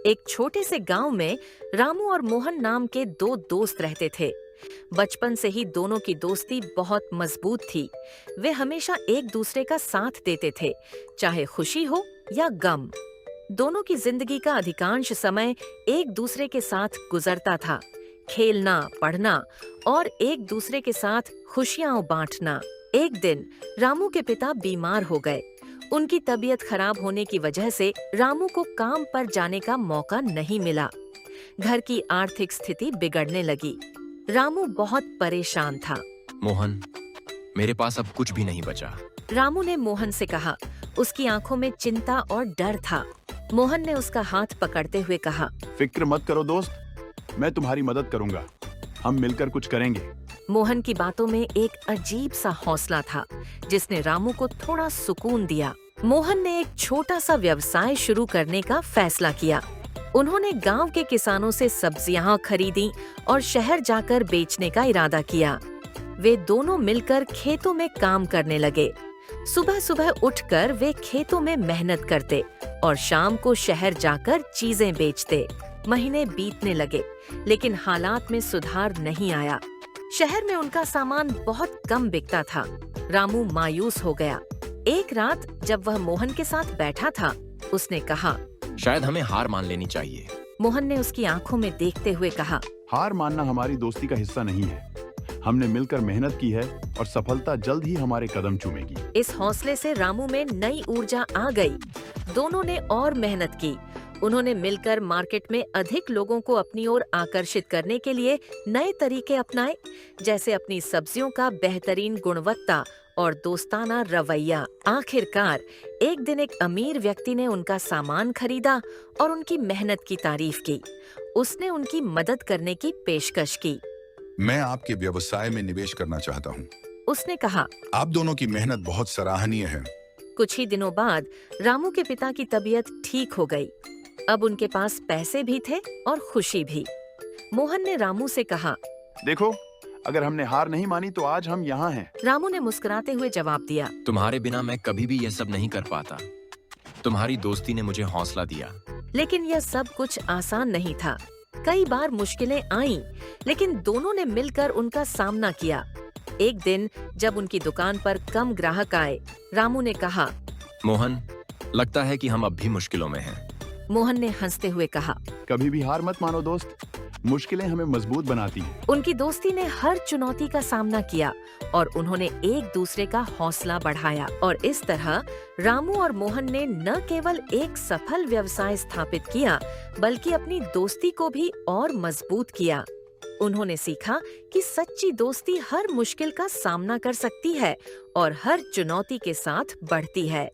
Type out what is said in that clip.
एक छोटे से गांव में रामू और मोहन नाम के दो दोस्त रहते थे। बचपन से ही दोनों की दोस्ती बहुत मजबूत थी। वे हमेशा एक दूसरे का साथ देते थे, चाहे खुशी हो या गम। दोनों की जिंदगी का अधिकांश समय एक दूसरे के साथ गुजरता था। खेलना, पढ़ना और एक दूसरे के साथ खुशियां बांटना। एक दिन रामू के पिता बीमार हो गए। उनकी तबीयत खराब होने की वजह से रामू को काम पर जाने का मौका नहीं मिला। घर की आर्थिक स्थिति बिगड़ने लगी। रामू बहुत परेशान था। मोहन, मेरे पास अब कुछ भी नहीं बचा। रामू ने मोहन से कहा। उसकी आंखों में चिंता और डर था। मोहन ने उसका हाथ पकड़ते हुए कहा, फिक्र मत करो दोस्त, मैं तुम्हारी मदद करूंगा। हम मिलकर कुछ करेंगे। मोहन की बातों में एक अजीब सा हौसला था, जिसने रामू को थोड़ा सुकून दिया। मोहन ने एक छोटा सा व्यवसाय शुरू करने का फैसला किया। उन्होंने गांव के किसानों से सब्जियां खरीदी और शहर जाकर बेचने का इरादा किया। वे दोनों मिलकर खेतों में काम करने लगे। सुबह सुबह उठकर वे खेतों में मेहनत करते और शाम को शहर जाकर चीजें बेचते। महीने बीतने लगे, लेकिन हालात में सुधार नहीं आया। शहर में उनका सामान बहुत कम बिकता था। रामू मायूस हो गया। एक रात जब वह मोहन के साथ बैठा था, उसने कहा, शायद हमें हार मान लेनी चाहिए। मोहन ने उसकी आंखों में देखते हुए कहा, हार मानना हमारी दोस्ती का हिस्सा नहीं है। हमने मिलकर मेहनत की है और सफलता जल्द ही हमारे कदम चूमेगी। इस हौसले से रामू में नई ऊर्जा आ गई। दोनों ने और मेहनत की। उन्होंने मिलकर मार्केट में अधिक लोगों को अपनी ओर आकर्षित करने के लिए नए तरीके अपनाए, जैसे अपनी सब्जियों का बेहतरीन गुणवत्ता और दोस्ताना रवैया। आखिरकार एक दिन एक अमीर व्यक्ति ने उनका सामान खरीदा और उनकी मेहनत की तारीफ की। उसने उनकी मदद करने की पेशकश की। मैं आपके व्यवसाय में निवेश करना चाहता हूँ। उसने कहा, आप दोनों की मेहनत बहुत सराहनीय है। कुछ ही दिनों बाद रामू के पिता की तबीयत ठीक हो गई। अब उनके पास पैसे भी थे और खुशी भी। मोहन ने रामू से कहा, देखो, अगर हमने हार नहीं मानी तो आज हम यहाँ हैं। रामू ने मुस्कुराते हुए जवाब दिया, तुम्हारे बिना मैं कभी भी यह सब नहीं कर पाता। तुम्हारी दोस्ती ने मुझे हौसला दिया। लेकिन यह सब कुछ आसान नहीं था। कई बार मुश्किलें आईं, लेकिन दोनों ने मिलकर उनका सामना किया। एक दिन जब उनकी दुकान पर कम ग्राहक आए, रामू ने कहा, मोहन, लगता है कि हम अब भी मुश्किलों में हैं। मोहन ने हंसते हुए कहा, कभी भी हार मत मानो दोस्त, मुश्किलें हमें मजबूत बनाती हैं। उनकी दोस्ती ने हर चुनौती का सामना किया और उन्होंने एक दूसरे का हौसला बढ़ाया। और इस तरह रामू और मोहन ने न केवल एक सफल व्यवसाय स्थापित किया, बल्कि अपनी दोस्ती को भी और मजबूत किया। उन्होंने सीखा कि सच्ची दोस्ती हर मुश्किल का सामना कर सकती है और हर चुनौती के साथ बढ़ती है।